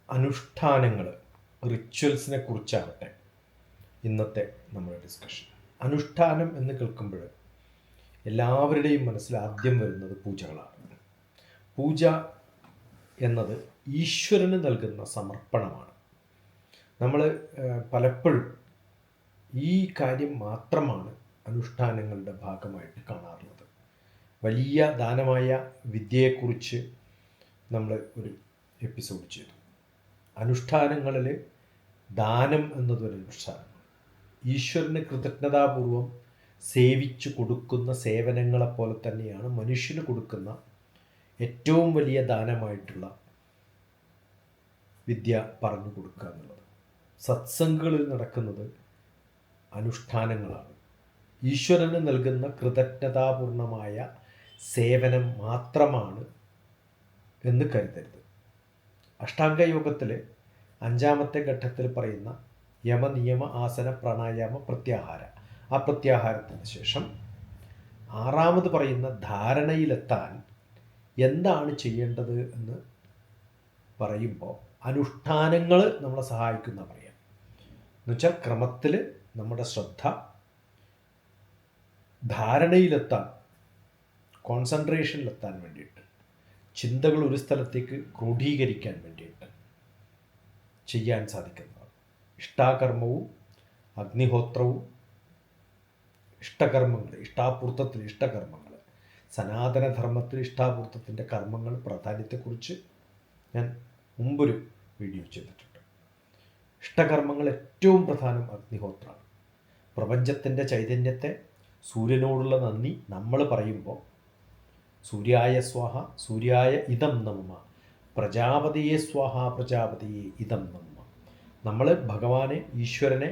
അനുഷ്ഠാനങ്ങൾ, റിച്വൽസിനെ കുറിച്ചാവട്ടെ ഇന്നത്തെ നമ്മുടെ ഡിസ്കഷൻ. അനുഷ്ഠാനം എന്ന് കേൾക്കുമ്പോൾ എല്ലാവരുടെയും മനസ്സിൽ ആദ്യം വരുന്നത് പൂജകളാണ്. പൂജ എന്നത് ഈശ്വരന് നൽകുന്ന സമർപ്പണമാണ്. നമ്മൾ പലപ്പോഴും ഈ കാര്യം മാത്രമാണ് അനുഷ്ഠാനങ്ങളുടെ ഭാഗമായിട്ട് കാണാറുള്ളത്. വലിയ ദാനമായ വിദ്യയെക്കുറിച്ച് നമ്മൾ ഒരു എപ്പിസോഡ് ചെയ്തു. അനുഷ്ഠാനങ്ങളിൽ ദാനം എന്നതൊരു അനുഷ്ഠാനമാണ്. ഈശ്വരന് കൃതജ്ഞതാപൂർവം സേവിച്ചു കൊടുക്കുന്ന സേവനങ്ങളെപ്പോലെ തന്നെയാണ് മനുഷ്യന് കൊടുക്കുന്ന ഏറ്റവും വലിയ ദാനമായിട്ടുള്ള വിദ്യ പറഞ്ഞു കൊടുക്കുക എന്നുള്ളത്. സത്സംഗങ്ങളിൽ നടക്കുന്നത് അനുഷ്ഠാനങ്ങളാണ്. ഈശ്വരന് നൽകുന്ന കൃതജ്ഞതാപൂർണമായ സേവനം മാത്രമാണ് എന്ന് കരുതരുത്. അഷ്ടാംഗയോഗത്തിൽ 5ാമത്തെ ഘട്ടത്തിൽ പറയുന്ന യമ, നിയമ, ആസന, പ്രാണായാമ, പ്രത്യാഹാര, ആ പ്രത്യാഹാരത്തിന് ശേഷം 6ാമത് പറയുന്ന ധാരണയിലെത്താൻ എന്താണ് ചെയ്യേണ്ടത് എന്ന് പറയുമ്പോൾ അനുഷ്ഠാനങ്ങൾ നമ്മളെ സഹായിക്കുന്ന പറയാം. എന്നുവെച്ചാൽ ക്രമത്തിൽ നമ്മുടെ ശ്രദ്ധ ധാരണയിലെത്താൻ, കോൺസെൻട്രേഷനിലെത്താൻ വേണ്ടിയിട്ട്, ചിന്തകൾ ഒരു സ്ഥലത്തേക്ക് ക്രോഡീകരിക്കാൻ വേണ്ടിയിട്ട് ചെയ്യാൻ സാധിക്കുന്നതാണ്. ഇഷ്ടാകർമ്മവും അഗ്നിഹോത്രവും ഇഷ്ടകർമ്മങ്ങൾ, ഇഷ്ടാപൂർത്തത്തിൽ ഇഷ്ടകർമ്മങ്ങൾ, സനാതനധർമ്മത്തിൽ ഇഷ്ടാപൂർത്തത്തിൻ്റെ കർമ്മങ്ങൾ പ്രാധാന്യത്തെക്കുറിച്ച് ഞാൻ മുമ്പൊരു വീഡിയോ ചെയ്തിട്ടുണ്ട്. ഇഷ്ടകർമ്മങ്ങൾ ഏറ്റവും പ്രധാനം അഗ്നിഹോത്രമാണ്. പ്രപഞ്ചത്തിൻ്റെ ചൈതന്യത്തെ, സൂര്യനോടുള്ള നന്ദി നമ്മൾ പറയുമ്പോൾ സൂര്യായ സ്വാഹ, സൂര്യായ ഇദം നമഃ, പ്രജാപതിയെ സ്വാഹ, പ്രജാപതിയെ ഇദം നമഃ. നമ്മൾ ഭഗവാനെ, ഈശ്വരനെ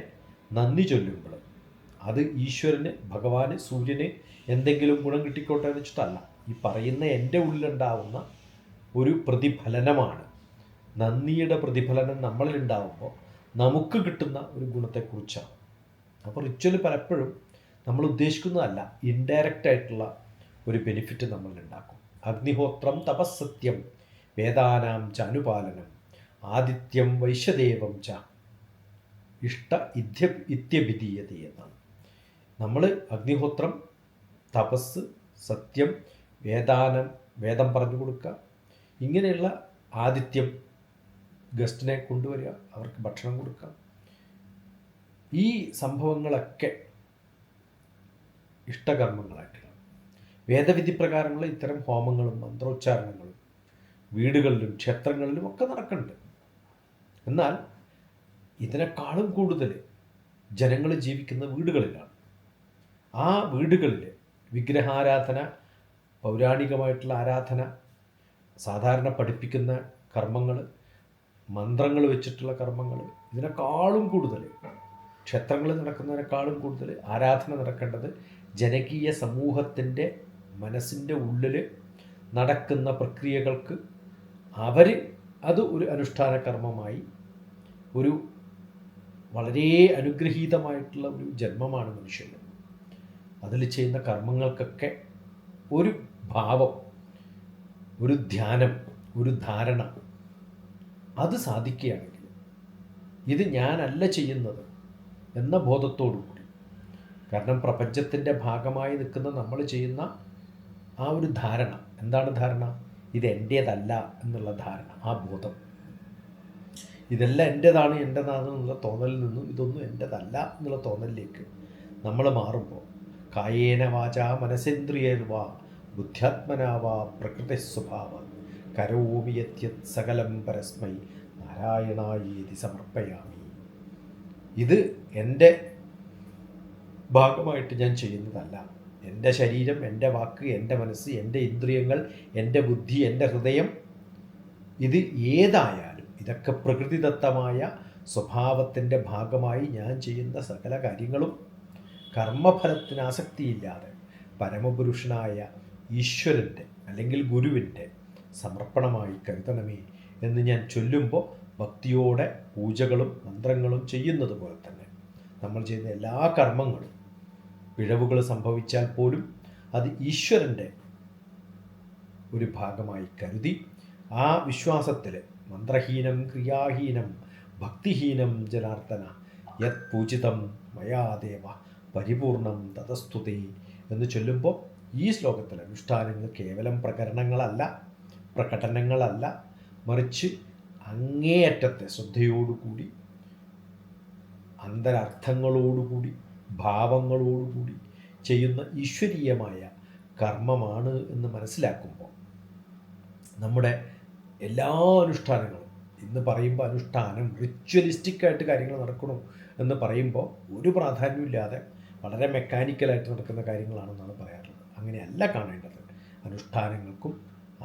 നന്ദി ചൊല്ലുമ്പോൾ അത് ഈശ്വരന്, ഭഗവാന്, സൂര്യന് എന്തെങ്കിലും ഗുണം കിട്ടിക്കോട്ടെ എന്ന് വെച്ചിട്ടല്ല. ഈ പറയുന്ന എൻ്റെ ഉള്ളിലുണ്ടാവുന്ന ഒരു പ്രതിഫലനമാണ്. നന്ദിയുടെ പ്രതിഫലനം നമ്മളിലുണ്ടാവുമ്പോൾ നമുക്ക് കിട്ടുന്ന ഒരു ഗുണത്തെക്കുറിച്ചാണ്. അപ്പോൾ റിച്വൽ പലപ്പോഴും നമ്മൾ ഉദ്ദേശിക്കുന്നതല്ല, ഇൻഡയറക്റ്റ് ആയിട്ടുള്ള ഒരു ബെനിഫിറ്റ് നമ്മളിലുണ്ടാക്കും. അഗ്നിഹോത്രം തപസ്സത്യം വേദാനാം ച അനുപാലനം ആദിത്യം വൈശ്യദേവം ച ഇഷ്ട ഇത്യഭിധീയത എന്നാണ്. നമ്മൾ അഗ്നിഹോത്രം, തപസ്, സത്യം, വേദാനം, വേദം പറഞ്ഞു കൊടുക്കുക, ഇങ്ങനെയുള്ള ആദിത്യം, ഗസ്റ്റിനെ കൊണ്ടുവരിക, അവർക്ക് ഭക്ഷണം കൊടുക്കുക, ഈ സംഭവങ്ങളൊക്കെ ഇഷ്ടകർമ്മങ്ങളായിട്ടുള്ള വേദവിധി പ്രകാരമുള്ള ഇത്തരം ഹോമങ്ങളും മന്ത്രോച്ചാരണങ്ങളും വീടുകളിലും ക്ഷേത്രങ്ങളിലും ഒക്കെ നടക്കുന്നുണ്ട്. എന്നാൽ ഇതിനേക്കാളും കൂടുതൽ ജനങ്ങൾ ജീവിക്കുന്ന വീടുകളിലാണ്. ആ വീടുകളിൽ വിഗ്രഹാരാധന, പൗരാണികമായിട്ടുള്ള ആരാധന, സാധാരണ പഠിപ്പിക്കുന്ന കർമ്മങ്ങൾ, മന്ത്രങ്ങൾ വെച്ചിട്ടുള്ള കർമ്മങ്ങൾ, ഇതിനേക്കാളും കൂടുതൽ, ക്ഷേത്രങ്ങളിൽ നടക്കുന്നതിനേക്കാളും കൂടുതൽ ആരാധന നടക്കേണ്ടത് ജനകീയ സമൂഹത്തിൻ്റെ മനസ്സിൻ്റെ ഉള്ളിൽ നടക്കുന്ന പ്രക്രിയകൾക്ക് അവർ അത് ഒരു അനുഷ്ഠാന കർമ്മമായി, ഒരു വളരെ അനുഗ്രഹീതമായിട്ടുള്ള ഒരു ജന്മമാണ് മനുഷ്യന്. അതിൽ ചെയ്യുന്ന കർമ്മങ്ങൾക്കൊക്കെ ഒരു ഭാവം, ഒരു ധ്യാനം, ഒരു ധാരണ അത് സാധിക്കുകയാണെങ്കിൽ ഇത് ഞാനല്ല ചെയ്യുന്നത് എന്ന ബോധത്തോടു കൂടി, കാരണം പ്രപഞ്ചത്തിൻ്റെ ഭാഗമായി നിൽക്കുന്ന നമ്മൾ ചെയ്യുന്ന ആ ഒരു ധാരണ, എന്താണ് ധാരണ? ഇത് എൻ്റേതല്ല എന്നുള്ള ധാരണ, ആ ബോധം, ഇതെല്ലാം എൻ്റേതാണ്, എൻ്റേതാണെന്നുള്ള തോന്നലിൽ നിന്നും ഇതൊന്നും എൻ്റേതല്ല എന്നുള്ള തോന്നലിലേക്ക് നമ്മൾ മാറുമ്പോൾ കായേന വാച മനസേന്ദ്രിയർവാ ബുദ്ധ്യാത്മനാവാ പ്രകൃതി സ്വഭാവ കരോമി യദ്യത് സകലം പരസ്മൈ നാരായണായേതി സമർപ്പയാമി. ഇത് എൻ്റെ ഭാഗമായിട്ട് ഞാൻ ചെയ്യുന്നതല്ല. എൻ്റെ ശരീരം, എൻ്റെ വാക്ക്, എൻ്റെ മനസ്സ്, എൻ്റെ ഇന്ദ്രിയങ്ങൾ, എൻ്റെ ബുദ്ധി, എൻ്റെ ഹൃദയം, ഇത് ഏതായാലും ഇതൊക്കെ പ്രകൃതിദത്തമായ സ്വഭാവത്തിൻ്റെ ഭാഗമായി ഞാൻ ചെയ്യുന്ന സകല കാര്യങ്ങളും കർമ്മഫലത്തിന് ആസക്തിയില്ലാതെ പരമപുരുഷനായ ഈശ്വരൻ്റെ അല്ലെങ്കിൽ ഗുരുവിൻ്റെ സമർപ്പണമായി കരുതണമേ എന്ന് ഞാൻ ചൊല്ലുമ്പോൾ ഭക്തിയോടെ പൂജകളും മന്ത്രങ്ങളും ചെയ്യുന്നത് പോലെ തന്നെ നമ്മൾ ചെയ്യുന്ന എല്ലാ കർമ്മങ്ങളും പിഴവുകൾ സംഭവിച്ചാൽ പോലും അത് ഈശ്വരൻ്റെ ഒരു ഭാഗമായി കരുതി ആ വിശ്വാസത്തിൽ മന്ത്രഹീനം ക്രിയാഹീനം ഭക്തിഹീനം ജനാർദ്ദന യത് പൂജിതം മയാ ദേവ പരിപൂർണം തതസ്തുതേ എന്ന് ചൊല്ലുമ്പോൾ ഈ ശ്ലോകത്തിൽ അനുഷ്ഠാനങ്ങൾ കേവലം പ്രകടനങ്ങളല്ല, മറിച്ച് അങ്ങേയറ്റത്തെ ശ്രദ്ധയോടുകൂടി, അന്തരർത്ഥങ്ങളോടുകൂടി, ഭാവങ്ങളോടുകൂടി ചെയ്യുന്ന ഈശ്വരീയമായ കർമ്മമാണ് എന്ന് മനസ്സിലാക്കുമ്പോൾ നമ്മുടെ എല്ലാ അനുഷ്ഠാനങ്ങളും, ഇന്ന് പറയുമ്പോൾ അനുഷ്ഠാനം റിച്വലിസ്റ്റിക്കായിട്ട് കാര്യങ്ങൾ നടക്കണു എന്ന് പറയുമ്പോൾ ഒരു പ്രാധാന്യമില്ലാതെ വളരെ മെക്കാനിക്കലായിട്ട് നടക്കുന്ന കാര്യങ്ങളാണെന്നാണ് പറയാറുള്ളത്. അങ്ങനെയല്ല കാണേണ്ടത്. അനുഷ്ഠാനങ്ങൾക്കും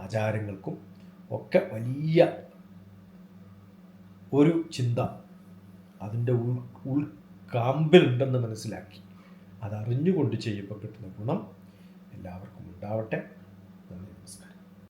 ആചാരങ്ങൾക്കും ഒക്കെ വലിയ ഒരു ചിന്ത അതിൻ്റെ ഉൾക്കാമ്പിലുണ്ടെന്ന് മനസ്സിലാക്കി അതറിഞ്ഞുകൊണ്ട് ചെയ്യുമ്പോൾ കിട്ടുന്ന ഗുണം എല്ലാവർക്കും ഉണ്ടാവട്ടെ. നന്ദി, നമസ്കാരം.